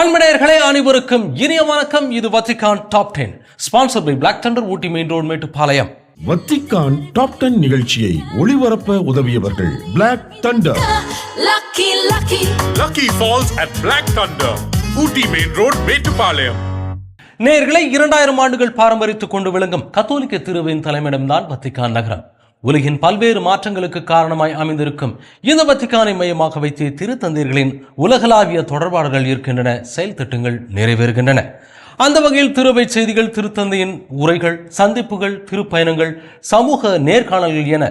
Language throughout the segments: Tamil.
அன்பனேயர்களே அனைவருக்கும் இனிய வணக்கம். இது Vatican top 10 sponsor by Black Thunder, Ooty main road, Mettupalayam. Vatican top 10 நிகழ்ச்சியை ஒளிபரப்ப உதவியவர்கள் Black Thunder, Lucky Falls at Black Thunder, Ooty main road, Mettupalayam. நேயர்களே, 2000 ஆண்டுகள் பாரம்பரியத்துக் கொண்டு விளங்கும் கத்தோலிக்க திருவின் தலைமையிடம்தான் வத்திக்கான் நகரம். உலகின் பல்வேறு மாற்றங்களுக்கு காரணமாய் அமைந்திருக்கும் இந்த வத்திக்கானை மையமாக வைத்து திருத்தந்தையர்களின் உலகளாவிய தொடர்பாடல்கள் இருக்கின்றன, செயல் திட்டங்கள் நிறைவேறுகின்றன. அந்த வகையில் திருவை செய்திகள், திருத்தந்தையின் உரைகள், சந்திப்புகள், திருப்பயணங்கள், சமூக நேர்காணல்கள் என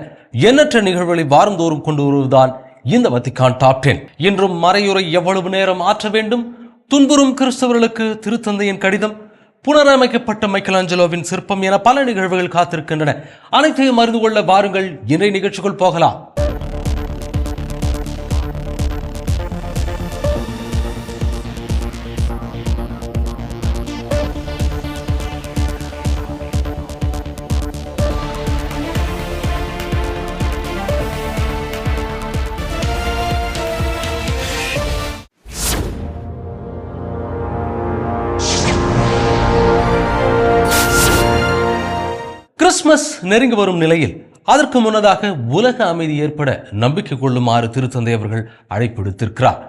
எண்ணற்ற நிகழ்வுகளை வாரந்தோறும் கொண்டு வருவதுதான் இந்த வத்திக்கான் டாப் 10. இன்றும் மறையுரை எவ்வளவு நேரம் ஆற்ற வேண்டும், துன்புறும் கிறிஸ்தவர்களுக்கு திருத்தந்தையின் கடிதம், புனரமைக்கப்பட்ட மைக்கேலாஞ்சலோவின் சிற்பம் என பல நிகழ்வுகள் காத்திருக்கின்றன. அனைத்தையும் அறிந்து கொள்ள வாருங்கள், இன்றைய நிகழ்ச்சிக்குள் போகலாம். கிறிஸ்துமஸ் நெருங்கி வரும் நிலையில் அதற்கு முன்னதாக உலக அமைதி ஏற்பட நம்பிக்கை கொள்ளுமாறு திருத்தந்தை அவர்கள் அழைப்பு விடுத்திருக்கிறார்.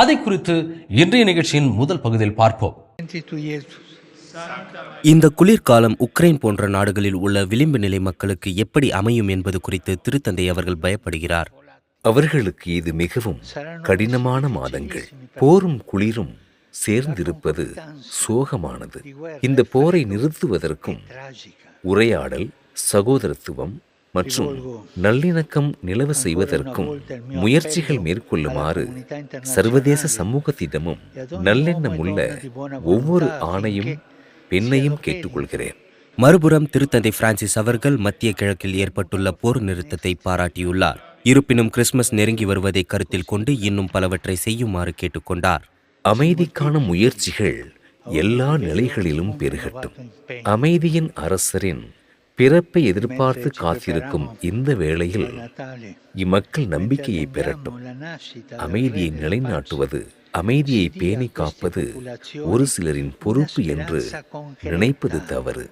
அதை குறித்து இன்றைய நிகழ்ச்சியின் முதல் பகுதியில் பார்ப்போம். இந்த குளிர்காலம் உக்ரைன் போன்ற நாடுகளில் உள்ள விளிம்பு நிலை மக்களுக்கு எப்படி அமையும் என்பது குறித்து திருத்தந்தை அவர்கள் பயப்படுகிறார். அவர்களுக்கு இது மிகவும் கடினமான மாதங்கள். போரும் குளிரும் சேர்ந்திருப்பது சோகமானது. இந்த போரை நிறுத்துவதற்கும் உரையாடல், சகோதரத்துவம் மற்றும் நல்லிணக்கம் நிலவ செய்வதற்கும் முயற்சிகள் மேற்கொள்ளுமாறு சர்வதேச சமூகத்திடமும் நல்லெண்ணமுள்ள ஒவ்வொரு ஆணையும் பெண்ணையும் கேட்டுக்கொள்கிறேன். மறுபுறம் திருத்தந்தை பிரான்சிஸ் அவர்கள் மத்திய கிழக்கில் ஏற்பட்டுள்ள போர் நிறுத்தத்தை பாராட்டியுள்ளார். இருப்பினும் கிறிஸ்துமஸ் நெருங்கி வருவதை கருத்தில் கொண்டு இன்னும் பலவற்றை செய்யுமாறு கேட்டுக்கொண்டார். அமைதிக்கான முயற்சிகள் எல்லா நிலைகளிலும் பெருகட்டும். அமைதியின் அரசரின் பிறப்பை எதிர்பார்த்து காத்திருக்கும் இந்த வேளையில் இம்மக்கள் நம்பிக்கையை பெறட்டும். அமைதியை நிலைநாட்டுவது, அமைதியை பேணி காப்பது ஒரு சிலரின் பொறுப்பு என்று நினைப்பது தவறு.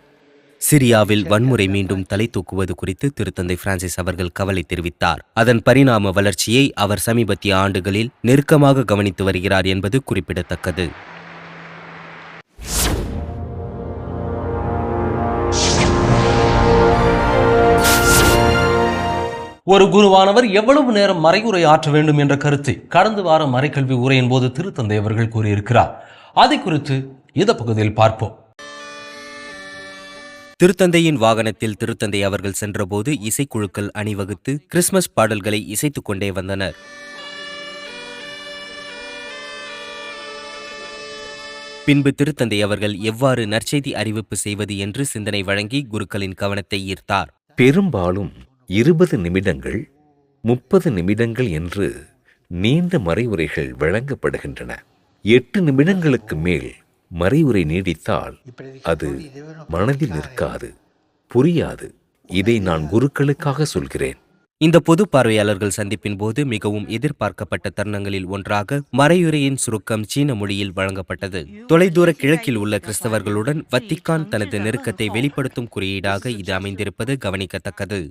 சிரியாவில் வன்முறை மீண்டும் தலை தூக்குவது குறித்து திருத்தந்தை பிரான்சிஸ் அவர்கள் கவலை தெரிவித்தார். அதன் பரிணாம வளர்ச்சியை அவர் சமீபத்திய ஆண்டுகளில் நெருக்கமாக கவனித்து வருகிறார் என்பது குறிப்பிடத்தக்கது. ஒரு குருவானவர் எவ்வளவு நேரம் மறைவுரை ஆற்ற வேண்டும் என்ற கருத்தை கடந்த வார மறைக்கல்வி உரையின் போது திருத்தந்தை அவர்கள் கூறியிருக்கிறார். அதை குறித்து இந்த பகுதியில் பார்ப்போம். திருத்தந்தையின் வாகனத்தில் திருத்தந்தை அவர்கள் சென்றபோது இசைக்குழுக்கள் அணிவகுத்து கிறிஸ்துமஸ் பாடல்களை இசைத்துக் கொண்டே வந்தனர். பின்பு திருத்தந்தை அவர்கள் எவ்வாறு நற்செய்தி அறிவிப்பு செய்வது என்று சிந்தனை வழங்கி குருக்களின் கவனத்தை ஈர்த்தார். பெரும்பாலும் 20 நிமிடங்கள், 30 நிமிடங்கள் என்று நீண்ட மறைவுரைகள் வழங்கப்படுகின்றன. 8 நிமிடங்களுக்கு மேல் மறைவுரை நீடித்தால் அது மனதில் நிற்காது, புரியாது. இதை நான் குருக்களுக்காக சொல்கிறேன். இந்த பொது பார்வையாளர்கள் சந்திப்பின் போது மிகவும் எதிர்பார்க்கப்பட்ட தருணங்களில் ஒன்றாக மறையுரையின் சுருக்கம் சீன மொழியில் வழங்கப்பட்டது. தொலைதூர கிழக்கில் உள்ள கிறிஸ்தவர்களுடன் வத்திக்கான் தனது நெருக்கத்தை வெளிப்படுத்தும் குறியீடாக இது அமைந்திருப்பது கவனிக்கத்தக்கது.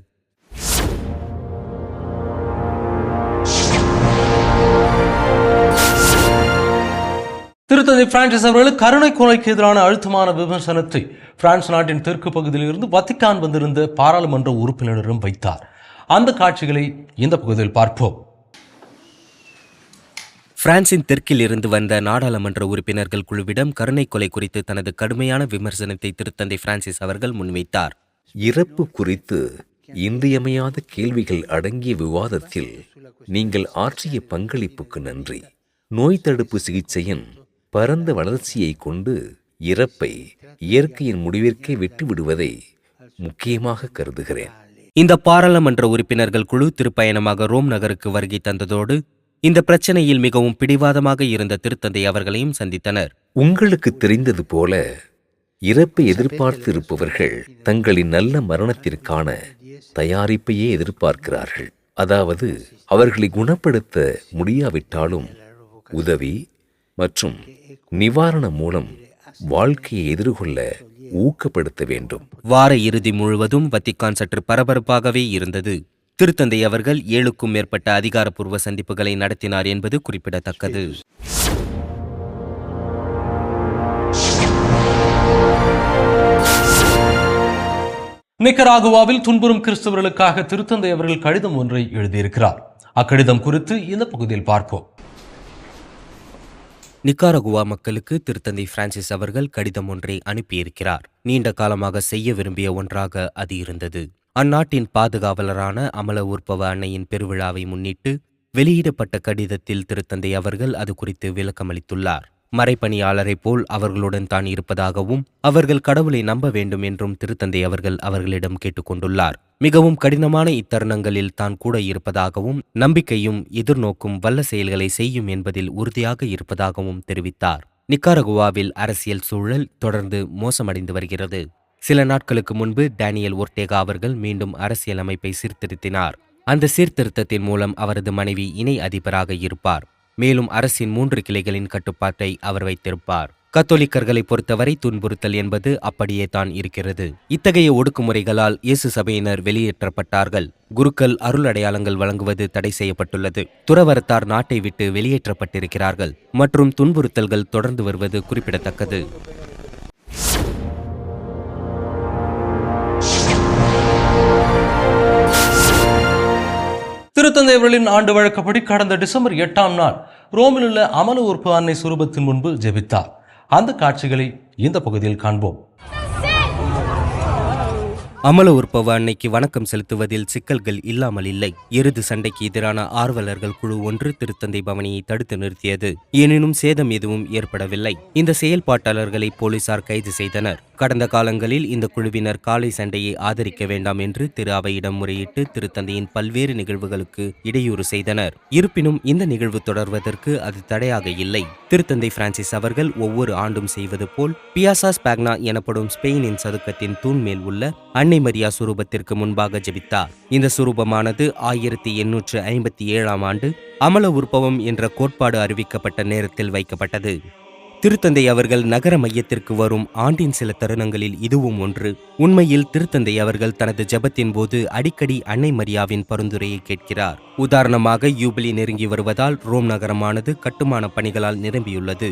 திருத்தந்தை பிரான்சிஸ் அவர்கள் கருணை கொலைக்கு எதிரான அழுத்தமான விமர்சனத்தை பிரான்ஸ் நாட்டின் தெற்கு பகுதியில் இருந்து வத்திக்கான் வந்திருந்த பாராளுமன்ற உறுப்பினரிடம் வைத்தார். அந்த காட்சிகளை இந்த பகுதியில் பார்ப்போம். பிரான்சின் தெற்கில் இருந்து வந்த நாடாளுமன்ற உறுப்பினர்கள் குழுவிடம் கருணை கொலை குறித்து தனது கடுமையான விமர்சனத்தை திருத்தந்தை பிரான்சிஸ் அவர்கள் முன்வைத்தார். இறப்பு குறித்து இன்றியமையாத கேள்விகள் அடங்கிய விவாதத்தில் நீங்கள் ஆற்றிய பங்களிப்புக்கு நன்றி. நோய் தடுப்பு சிகிச்சையின் பரந்த வளர்ச்சியை கொண்டு இறப்பை இயற்கையின் முடிவிற்கே விட்டுவிடுவதை முக்கியமாக கருதுகிறேன். இந்த பாராளுமன்ற உறுப்பினர்கள் குழு திருப்பயணமாக ரோம் நகருக்கு வருகை தந்ததோடு இந்த பிரச்சனையில் மிகவும் பிடிவாதமாக இருந்த திருத்தந்தை அவர்களையும் சந்தித்தனர். உங்களுக்கு தெரிந்தது போல இறப்பை எதிர்பார்த்து இருப்பவர்கள் தங்களின் நல்ல மரணத்திற்கான தயாரிப்பையே எதிர்பார்க்கிறார்கள். அதாவது அவர்களை குணப்படுத்த முடியாவிட்டாலும் உதவி மற்றும் நிவாரணம் மூலம் வாழ்க்கையை எதிர்கொள்ள ஊக்கப்படுத்த வேண்டும். வார இறுதி முழுவதும் வத்திக்கான் சற்று பரபரப்பாகவே இருந்தது. திருத்தந்தை அவர்கள் 7க்கும் மேற்பட்ட அதிகாரப்பூர்வ சந்திப்புகளை நடத்தினார் என்பது குறிப்பிடத்தக்கது. நிக்கராகுவாவில் துன்புறும் கிறிஸ்தவர்களுக்காக திருத்தந்தை அவர்கள் கடிதம் ஒன்றை எழுதியிருக்கிறார். அக்கடிதம் குறித்து இந்த பகுதியில் பார்ப்போம். நிக்காரகுவா மக்களுக்கு திருத்தந்தை பிரான்சிஸ் அவர்கள் கடிதம் ஒன்றை அனுப்பியிருக்கிறார். நீண்ட காலமாக செய்ய விரும்பிய ஒன்றாக அது இருந்தது. அந்நாட்டின் பாதுகாவலரான அமல உற்பவ அன்னையின் பெருவிழாவை முன்னிட்டு வெளியிடப்பட்ட கடிதத்தில் திருத்தந்தை அவர்கள் அது குறித்து விளக்கமளித்துள்ளார். மறைப்பணியாளரைப் போல் அவர்களுடன் தான் இருப்பதாகவும் அவர்கள் கடவுளை நம்ப வேண்டும் என்றும் திருத்தந்தை அவர்கள் அவர்களிடம் கேட்டுக்கொண்டுள்ளார். மிகவும் கடினமான இத்தருணங்களில் தான் கூட இருப்பதாகவும் நம்பிக்கையும் எதிர்நோக்கும் வல்ல செயல்களை செய்யும் என்பதில் உறுதியாக இருப்பதாகவும் தெரிவித்தார். நிக்காரகுவாவில் அரசியல் சூழல் தொடர்ந்து மோசமடைந்து வருகிறது. சில நாட்களுக்கு முன்பு டேனியல் ஒர்டேகா அவர்கள் மீண்டும் அரசியல் அமைப்பை சீர்திருத்தினார். அந்த சீர்திருத்தத்தின் மூலம் அவரது மனைவி இணை அதிபராக இருப்பார். மேலும் அரசின் 3 கிளைகளின் கட்டுப்பாட்டை அவர் வைத்திருப்பார். கத்தோலிக்கர்களை பொறுத்தவரை துன்புறுத்தல் என்பது அப்படியே தான் இருக்கிறது. இத்தகைய ஒடுக்குமுறைகளால் இயேசு சபையினர் வெளியேற்றப்பட்டார்கள். குருக்கள் அருள் அடையாளங்கள் வழங்குவது தடை செய்யப்பட்டுள்ளது. துறவரத்தார் நாட்டை விட்டு வெளியேற்றப்பட்டிருக்கிறார்கள் மற்றும் துன்புறுத்தல்கள் தொடர்ந்து வருவது குறிப்பிடத்தக்கது. திருத்தந்தை அவர்களின் ஆண்டு வழக்கப்படி கடந்த டிசம்பர் 8ஆம் நாள் ரோமில் உள்ள அமல உற்ப அன்னை சுரூபத்தின் முன்பு ஜெபித்தார். அந்த காட்சிகளை இந்த பகுதியில் காண்போம். அமல உற்பவ அன்னைக்கு வணக்கம் செலுத்துவதில் சிக்கல்கள் இல்லாமல் இல்லை. எருது சண்டைக்கு எதிரான ஆர்வலர்கள் குழு ஒன்று திருத்தந்தை பவனியை தடுத்து நிறுத்தியது. எனினும் சேதம் எதுவும் ஏற்படவில்லை. இந்த செயல்பாட்டாளர்களை போலீசார் கைது செய்தனர். கடந்த காலங்களில் இந்த குழுவினர் காளை சண்டையை ஆதரிக்க வேண்டாம் என்று திரு அவையிடம் முறையிட்டு திருத்தந்தையின் பல்வேறு நிகழ்வுகளுக்கு இடையூறு செய்தனர். இருப்பினும் இந்த நிகழ்வு தொடர்வதற்கு அது தடையாக இல்லை. திருத்தந்தை பிரான்சிஸ் அவர்கள் ஒவ்வொரு ஆண்டும் செய்வது போல் பியாசா ஸ்பாக்னா எனப்படும் ஸ்பெயினின் சதுக்கத்தின் தூண் மேல் உள்ள அன்னை மரியா சுரூபத்திற்கு முன்பாக ஜெபித்தார். இந்த சுரூபமானது 1857ஆம் ஆண்டு அமல உற்பவம் என்ற கோட்பாடு அறிவிக்கப்பட்ட நேரத்தில் வைக்கப்பட்டது. திருத்தந்தை அவர்கள் நகர மையத்திற்கு வரும் ஆண்டின் சில தருணங்களில் இதுவும் ஒன்று. உண்மையில் திருத்தந்தை அவர்கள் தனது ஜெபத்தின் போது அடிக்கடி அன்னை மரியாவின் பரிந்துரையை கேட்கிறார். உதாரணமாக யூபிலி நெருங்கி வருவதால் ரோம் நகரமானது கட்டுமான பணிகளால் நிரம்பியுள்ளது.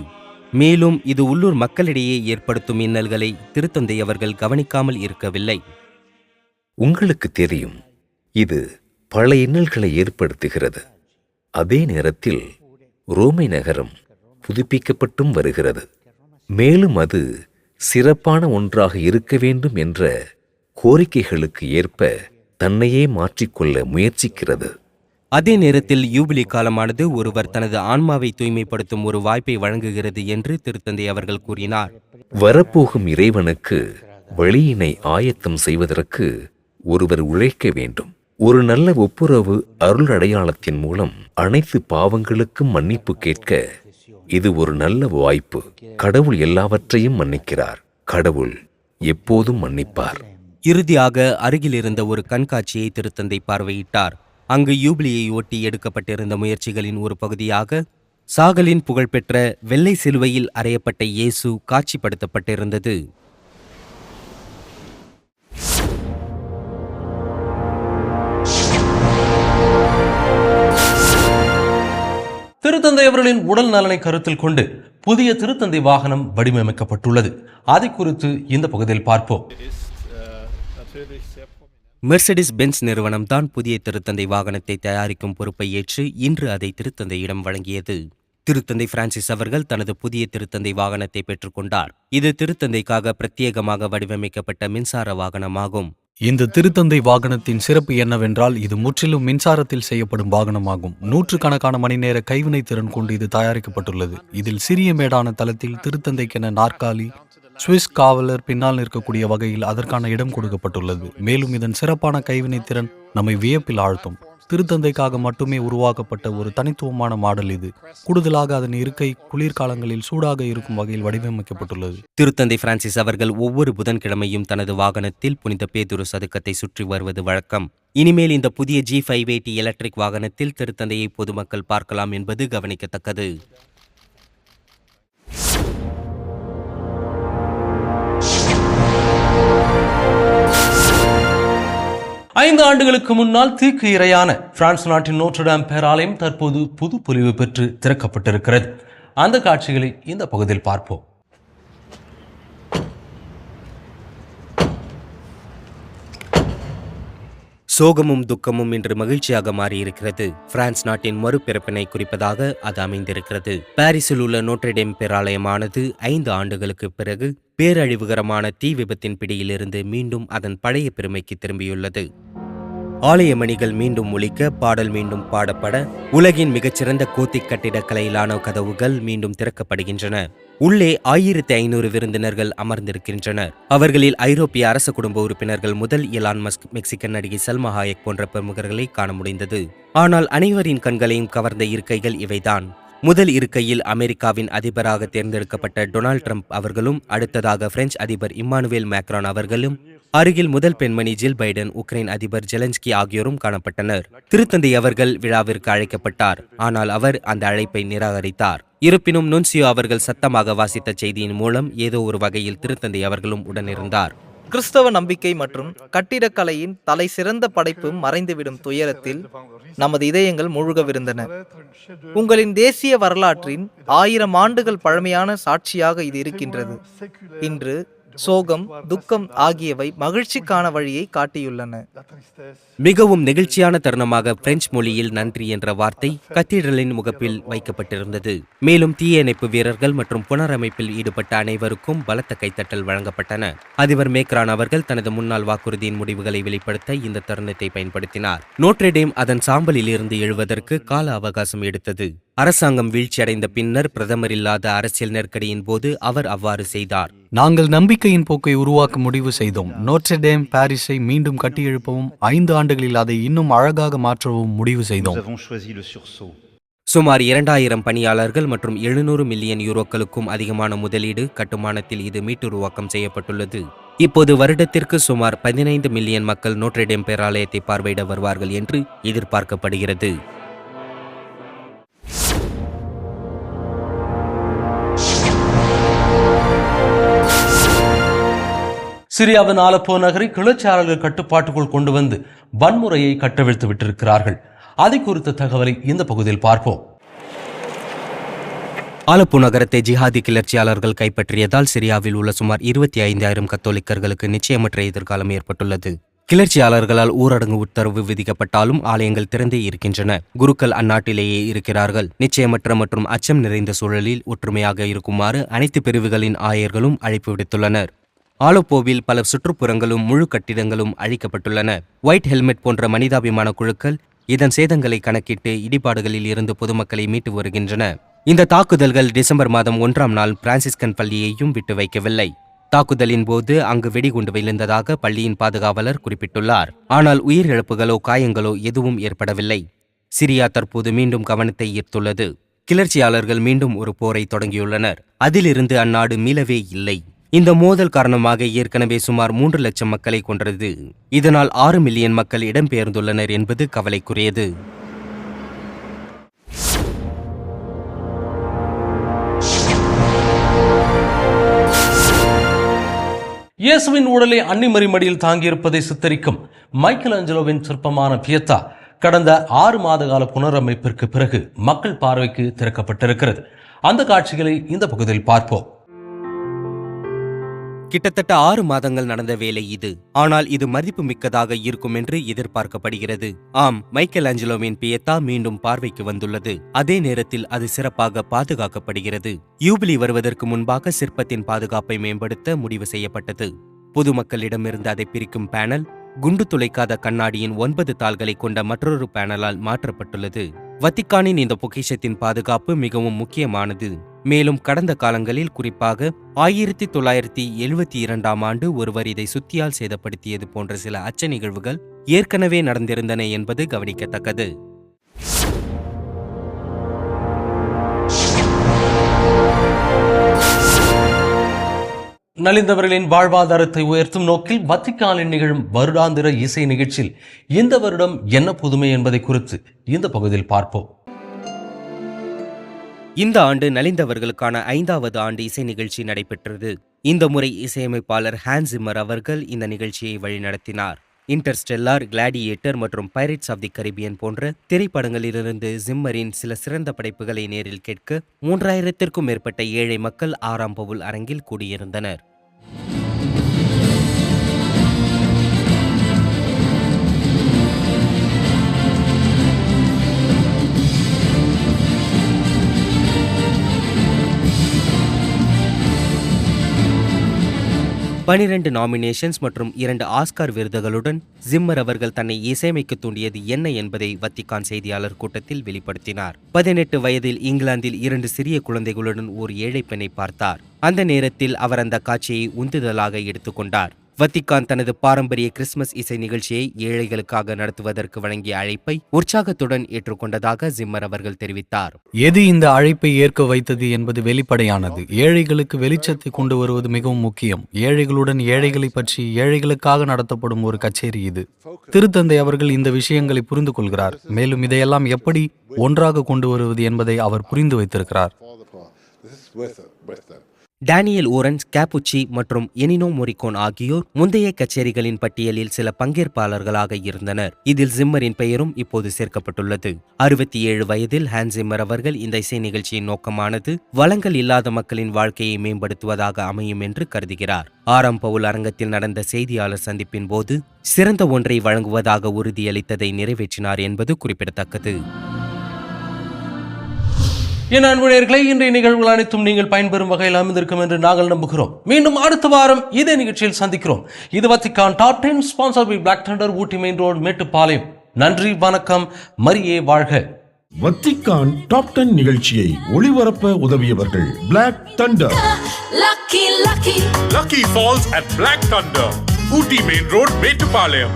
மேலும் இது உள்ளூர் மக்களிடையே ஏற்படுத்தும் இன்னல்களை திருத்தந்தை அவர்கள் கவனிக்காமல் இருக்கவில்லை. உங்களுக்கு தெரியும், இது பல இன்னல்களை ஏற்படுத்துகிறது. அதே நேரத்தில் ரோமை நகரம் புதுப்பிக்கப்பட்டும் வருகிறது. மேலும் அது சிறப்பான ஒன்றாக இருக்க வேண்டும் என்ற கோரிக்கைகளுக்கு ஏற்ப தன்னையே மாற்றிக்கொள்ள முயற்சிக்கிறது. அதே நேரத்தில் யூபிலி காலமானது ஒருவர் தனது ஆன்மாவை தூய்மைப்படுத்தும் ஒரு வாய்ப்பை வழங்குகிறது என்று திருத்தந்தை அவர்கள் கூறினார். வரப்போகும் இறைவனுக்கு வழியினை ஆயத்தம் செய்வதற்கு ஒருவர் உழைக்க வேண்டும். ஒரு நல்ல ஒப்புரவு அருள் அடையாளத்தின் மூலம் அனைத்து பாவங்களுக்கும் மன்னிப்பு கேட்க இது ஒரு நல்ல வாய்ப்பு. கடவுள் எல்லாவற்றையும் மன்னிக்கிறார். கடவுள் எப்போதும் மன்னிப்பார். இறுதியாக அருகில் இருந்த ஒரு கண்காட்சியை திருத்தந்தை பார்வையிட்டார். அங்கு யூபிலியை ஒட்டி எடுக்கப்பட்டிருந்த முயற்சிகளின் ஒரு பகுதியாக சாகலின் புகழ்பெற்ற வெள்ளை சிலுவையில் அறையப்பட்ட இயேசு காட்சிப்படுத்தப்பட்டிருந்தது. திருத்தந்தை அவர்களின் உடல் நலனை கருத்தில் கொண்டு புதிய திருத்தந்தை வாகனம் வடிவமைக்கப்பட்டுள்ளது. அதை குறித்து இந்த பகுதியில் பார்ப்போம். மெர்சடிஸ் பென்ஸ் நிறுவனம்தான் புதிய திருத்தந்தை வாகனத்தை தயாரிக்கும் பொறுப்பை ஏற்று இன்று அதை திருத்தந்தையிடம் வழங்கியது. திருத்தந்தை பிரான்சிஸ் அவர்கள் தனது புதிய திருத்தந்தை வாகனத்தை பெற்றுக்கொண்டார். இது திருத்தந்தைக்காக பிரத்யேகமாக வடிவமைக்கப்பட்ட மின்சார வாகனமாகும். இந்த திருத்தந்தை வாகனத்தின் சிறப்பு என்னவென்றால் இது முற்றிலும் மின்சாரத்தில் செய்யப்படும் வாகனமாகும். 100கணக்கான மணி நேர கைவினை திறன் கொண்டு இது தயாரிக்கப்பட்டுள்ளது. இதில் சிறிய மேடான தளத்தில் திருத்தந்தைக்கென நாற்காலி, சுவிஸ் காவலர் பின்னால் நிற்கக்கூடிய வகையில் அதற்கான இடம் கொடுக்கப்பட்டுள்ளது. மேலும் இதன் சிறப்பான கைவினை திறன் நம்மை வியப்பில் ஆழ்த்தும். திருத்தந்தைக்காக மட்டுமே உருவாக்கப்பட்ட ஒரு தனித்துவமான மாடல் இது. கூடுதலாக அதன் இருக்கை குளிர்காலங்களில் சூடாக இருக்கும் வகையில் வடிவமைக்கப்பட்டுள்ளது. திருத்தந்தை பிரான்சிஸ் அவர்கள் ஒவ்வொரு புதன்கிழமையும் தனது வாகனத்தில் புனித பேதுரு சதுக்கத்தை சுற்றி வருவது வழக்கம். இனிமேல் இந்த புதிய G580 எலக்ட்ரிக் வாகனத்தில் திருத்தந்தையை பொதுமக்கள் பார்க்கலாம் என்பது கவனிக்கத்தக்கது. 5 ஆண்டுகளுக்கு முன்னால் தீக்கு இரையான பிரான்ஸ் நாட்டின் நோட்ரடாம் பேராலயம் தற்போது புது பொலிவு பெற்று திறக்கப்பட்டிருக்கிறது. அந்த காட்சிகளை இந்த பகுதியில் பார்ப்போம். சோகமும் துக்கமும் இன்று மகிழ்ச்சியாக மாறியிருக்கிறது. பிரான்ஸ் நாட்டின் மறுபிறப்பினை குறிப்பதாக அது அமைந்திருக்கிறது. பாரிஸில் உள்ள நோட்ரடேம் பேராலயமானது 5 ஆண்டுகளுக்கு பிறகு பேரழிவுகரமான தீ விபத்தின் பிடியிலிருந்து மீண்டும் அதன் பழைய பெருமைக்கு திரும்பியுள்ளது. ஆலய மணிகள் மீண்டும் ஒலிக்க, பாடல் மீண்டும் பாடப்பட, உலகின் மிகச்சிறந்த கோத்திக் கட்டிடக்கலையிலான கதவுகள் மீண்டும் திறக்கப்படுகின்றன. உள்ளே 1500 விருந்தினர்கள் அமர்ந்திருக்கின்றனர். அவர்களில் ஐரோப்பிய அரச குடும்ப உறுப்பினர்கள் முதல் எலான் மஸ்க், மெக்சிகன் நடிகை சல்மா ஹாயக் போன்ற பிரமுகர்களை காண முடிந்தது. ஆனால் அனைவரின் கண்களையும் கவர்ந்த இருக்கைகள் இவைதான். முதல் இருக்கையில் அமெரிக்காவின் அதிபராக தேர்ந்தெடுக்கப்பட்ட டொனால்ட் ட்ரம்ப் அவர்களும், அடுத்ததாக பிரெஞ்சு அதிபர் இம்மானுவேல் மேக்ரான் அவர்களும், அருகில் முதல் பெண்மணி ஜில் பைடன், உக்ரைன் அதிபர் ஜெலன்ஸ்கி ஆகியோரும் காணப்பட்டனர். திருத்தந்தை அவர்கள் விழாவிற்கு அழைக்கப்பட்டார். ஆனால் அவர் அந்த அழைப்பை நிராகரித்தார். இருப்பினும் நுன்சியோ அவர்கள் சத்தமாக வாசித்த செய்தியின் மூலம் ஏதோ ஒரு வகையில் திருத்தந்தை அவர்களும் உடனிருந்தார். கிறிஸ்தவ நம்பிக்கை மற்றும் கட்டிடக்கலையின் தலை சிறந்த படைப்பு மறைந்துவிடும் துயரத்தில் நமது இதயங்கள் முழுகவிருந்தன. உங்களின் தேசிய வரலாற்றின் 1000 ஆண்டுகள் பழமையான சாட்சியாக இது இருக்கின்றது. இன்று சோகம், துக்கம் ஆகியவை மகிழ்ச்சிக்கான வழியை காட்டியுள்ளன. மிகவும் நெகிழ்ச்சியான தருணமாக பிரெஞ்சு மொழியில் நன்றி என்ற வார்த்தை கத்தீட்ரலின் முகப்பில் வைக்கப்பட்டிருந்தது. மேலும் தீயணைப்பு வீரர்கள் மற்றும் புனரமைப்பில் ஈடுபட்ட அனைவருக்கும் பலத்த கைத்தட்டல் வழங்கப்பட்டன. அதிபர் மேக்ரான் அவர்கள் தனது முன்னாள் வாக்குறுதியின் முடிவுகளை வெளிப்படுத்த இந்த தருணத்தை பயன்படுத்தினார். நோட்ரடேம் அதன் சாம்பலில் இருந்து எழுவதற்கு கால அவகாசம் எடுத்தது. அரசாங்கம் வீழ்ச்சியடைந்த பின்னர் பிரதமர் இல்லாத அரசியல் நெருக்கடியின் போது அவர் அவ்வாறு செய்தார். நாங்கள் நம்பிக்கையின் போக்கை உருவாக்க முடிவு செய்தோம். நோட்ரடேம் பாரிஸை மீண்டும் கட்டியெழுப்பவும் 5 ஆண்டுகளில் அதை இன்னும் அழகாக மாற்றவும் முடிவு செய்தோம். சுமார் 2000 பணியாளர்கள் மற்றும் 700 மில்லியன் யூரோக்களுக்கும் அதிகமான முதலீடு கட்டுமானத்தில் இது மீட்டுருவாக்கம் செய்யப்பட்டுள்ளது. இப்போது வருடத்திற்கு சுமார் 15 மில்லியன் மக்கள் நோட்ரடேம் பேராலயத்தை பார்வையிட வருவார்கள் என்று எதிர்பார்க்கப்படுகிறது. சிரியாவின் ஆலப்போ நகரை கிளர்ச்சியாளர்கள் கட்டுப்பாட்டுக்குள் கொண்டு வந்து வன்முறையை கட்டவிழ்த்து விட்டிருக்கிறார்கள். அதை குறித்த தகவலை இந்த பகுதியில் பார்ப்போம். ஆலப்போ நகரத்தை ஜிஹாதி கிளர்ச்சியாளர்கள் கைப்பற்றியதால் சிரியாவில் உள்ள சுமார் 25,000 கத்தோலிக்கர்களுக்கு நிச்சயமற்ற எதிர்காலம் ஏற்பட்டுள்ளது. கிளர்ச்சியாளர்களால் ஊரடங்கு உத்தரவு விதிக்கப்பட்டாலும் ஆலயங்கள் திறந்தே இருக்கின்றன. குருக்கள் அந்நாட்டிலேயே இருக்கிறார்கள். நிச்சயமற்ற மற்றும் அச்சம் நிறைந்த சூழலில் ஒற்றுமையாக இருக்குமாறு அனைத்து பிரிவுகளின் ஆயர்களும் அழைப்பு விடுத்துள்ளனர். ஆலப்போவில் பல சுற்றுப்புறங்களும் முழு கட்டிடங்களும் அழிக்கப்பட்டுள்ளன. ஒயிட் ஹெல்மெட் போன்ற மனிதாபிமான குழுக்கள் இதன் சேதங்களை கணக்கிட்டு இடிபாடுகளில் இருந்து பொதுமக்களை மீட்டு வருகின்றன. இந்த தாக்குதல்கள் டிசம்பர் மாதம் 1ஆம் நாள் பிரான்சிஸ்கன் பள்ளியையும் விட்டு வைக்கவில்லை. தாக்குதலின் போது அங்கு வெடிகுண்டு விழுந்ததாக பள்ளியின் பாதுகாவலர் குறிப்பிட்டுள்ளார். ஆனால் உயிரிழப்புகளோ காயங்களோ எதுவும் ஏற்படவில்லை. சிரியா தற்போது மீண்டும் கவனத்தை ஈர்த்துள்ளது. கிளர்ச்சியாளர்கள் மீண்டும் ஒரு போரை தொடங்கியுள்ளனர். அதிலிருந்து அந்நாடு மீளவே இல்லை. இந்த மோதல் காரணமாக ஏற்கனவே சுமார் 3 லட்சம் மக்களை கொன்றது. இதனால் 6 மில்லியன் மக்கள் இடம்பெயர்ந்துள்ளனர் என்பது கவலைக்குரியது. இயேசுவின் உடலை அன்னிமரி மடியில் தாங்கியிருப்பதை சித்தரிக்கும் மைக்கேல் ஆஞ்சலோவின் சிற்பமான பியத்தா கடந்த 6 மாத கால புனரமைப்பிற்கு பிறகு மக்கள் பார்வைக்கு திறக்கப்பட்டிருக்கிறது. அந்த காட்சிகளை இந்த பகுதியில் பார்ப்போம். கிட்டத்தட்ட 6 மாதங்கள் நடந்த வேலை இது. ஆனால் இது மதிப்பு மிக்கதாக இருக்கும் என்று எதிர்பார்க்கப்படுகிறது. ஆம், மைக்கேல் ஆஞ்சலோவின் பியத்தா மீண்டும் பார்வைக்கு வந்துள்ளது. அதே நேரத்தில் அது சிறப்பாக பாதுகாக்கப்படுகிறது. யூபிலி வருவதற்கு முன்பாக சிற்பத்தின் பாதுகாப்பை மேம்படுத்த முடிவு செய்யப்பட்டது. பொதுமக்களிடமிருந்து அதை பிரிக்கும் பேனல் குண்டு துளைக்காத கண்ணாடியின் 9 தாள்களை கொண்ட மற்றொரு பேனலால் மாற்றப்பட்டுள்ளது. வத்திக்கானின் இந்த பொக்கிஷத்தின் பாதுகாப்பு மிகவும் முக்கியமானது. மேலும் கடந்த காலங்களில், குறிப்பாக 1972ஆம் ஆண்டு ஒருவர் இதை சுத்தியால் சேதப்படுத்தியது போன்ற சில அச்ச நிகழ்வுகள் ஏற்கனவே நடந்திருந்தன என்பது கவனிக்கத்தக்கது. நலிந்தவர்களின் வாழ்வாதாரத்தை உயர்த்தும் நோக்கில் வத்திக்கானில் நிகழும் வருடாந்திர இசை நிகழ்ச்சியில் இந்த வருடம் என்ன புதுமை என்பதை குறித்து இந்த பகுதியில் பார்ப்போம். இந்த ஆண்டு நலிந்தவர்களுக்கான 5வது ஆண்டு இசை நிகழ்ச்சி நடைபெற்றது. இந்த முறை இசையமைப்பாளர் ஹான்ஸ் ஜிம்மர் அவர்கள் இந்த நிகழ்ச்சியை வழிநடத்தினார். இன்டர்ஸ்டெல்லார், கிளாடியேட்டர் மற்றும் பைரட்ஸ் ஆஃப் தி கரிபியன் போன்ற திரைப்படங்களிலிருந்து ஜிம்மரின் சில சிறந்த படைப்புகளை நேரில் கேட்க 3000த்திற்கும் மேற்பட்ட ஏழை மக்கள் 6ஆம் பவுல் அரங்கில் கூடியிருந்தனர். பனிரெண்டு நாமினேஷன்ஸ் மற்றும் 2 ஆஸ்கார் விருதுகளுடன் ஜிம்மர் அவர்கள் தன்னை இசையமைக்க தூண்டியது என்ன என்பதை வத்திக்கான் செய்தியாளர் கூட்டத்தில் வெளிப்படுத்தினார். 18 வயதில் இங்கிலாந்தில் 2 சிறிய குழந்தைகளுடன் ஒரு ஏழை பெண்ணை பார்த்தார். அந்த நேரத்தில் அவர் அந்த காட்சியை உந்துதலாக எடுத்துக்கொண்டார். வத்திக்கான் தனது பாரம்பரிய கிறிஸ்துமஸ் இசை நிகழ்ச்சியை ஏழைகளுக்காக நடத்துவதற்கு வழங்கிய அழைப்பை உற்சாகத்துடன் ஏற்றுக்கொண்டதாக ஜிம்மர் அவர்கள் தெரிவித்தார். எது இந்த அழைப்பை ஏற்க வைத்தது என்பது வெளிப்படையானது. ஏழைகளுக்கு வெளிச்சத்தை கொண்டு வருவது மிகவும் முக்கியம். ஏழைகளுடன் ஏழைகளை பற்றி ஏழைகளுக்காக நடத்தப்படும் ஒரு கச்சேரி இது. திருத்தந்தை அவர்கள் இந்த விஷயங்களை புரிந்து கொள்கிறார். மேலும் இதையெல்லாம் எப்படி ஒன்றாக கொண்டு வருவது என்பதை அவர் புரிந்து வைத்திருக்கிறார். டேனியல் ஓரன்ஸ், கேப்புச்சி மற்றும் எனினோ மொரிகோன் ஆகியோர் முந்தைய கச்சேரிகளின் பட்டியலில் சில பங்கேற்பாளர்களாக இருந்தனர். இதில் ஜிம்மரின் பெயரும் இப்போது சேர்க்கப்பட்டுள்ளது. 67 வயதில் ஹான்ஸ் ஜிம்மர் அவர்கள் இந்த இசை நிகழ்ச்சியின் நோக்கமானது வளங்கள் இல்லாத மக்களின் வாழ்க்கையை மேம்படுத்துவதாக அமையும் என்று கருதுகிறார். 6ஆம் பவுல் அரங்கத்தில் நடந்த செய்தியாளர் சந்திப்பின் போது சிறந்த ஒன்றை வழங்குவதாக உறுதியளித்ததை நிறைவேற்றினார் என்பது குறிப்பிடத்தக்கது. என் அன்புடையர்களை, இன்றைய நிகழ்வுகள் அனைத்தும் நீங்கள் பயன்பெறும் வகையில் அமைந்திருக்கும் என்று நாங்கள் நம்புகிறோம். மீண்டும் அடுத்த வாரம் இதே நிகழ்ச்சியில் சந்திக்கிறோம். இது Vatican top 10 sponsor by Black Thunder, Ooty main road, Mettupalayam. நன்றி, வணக்கம், மரியே வாழ்க. வத்திக்கான் டாப் 10 நிகழ்ச்சியை ஒளிபரப்ப உதவியவர்கள் Black Thunder. Lucky Falls at Black Thunder, Ooty Main Road, Metupalayam.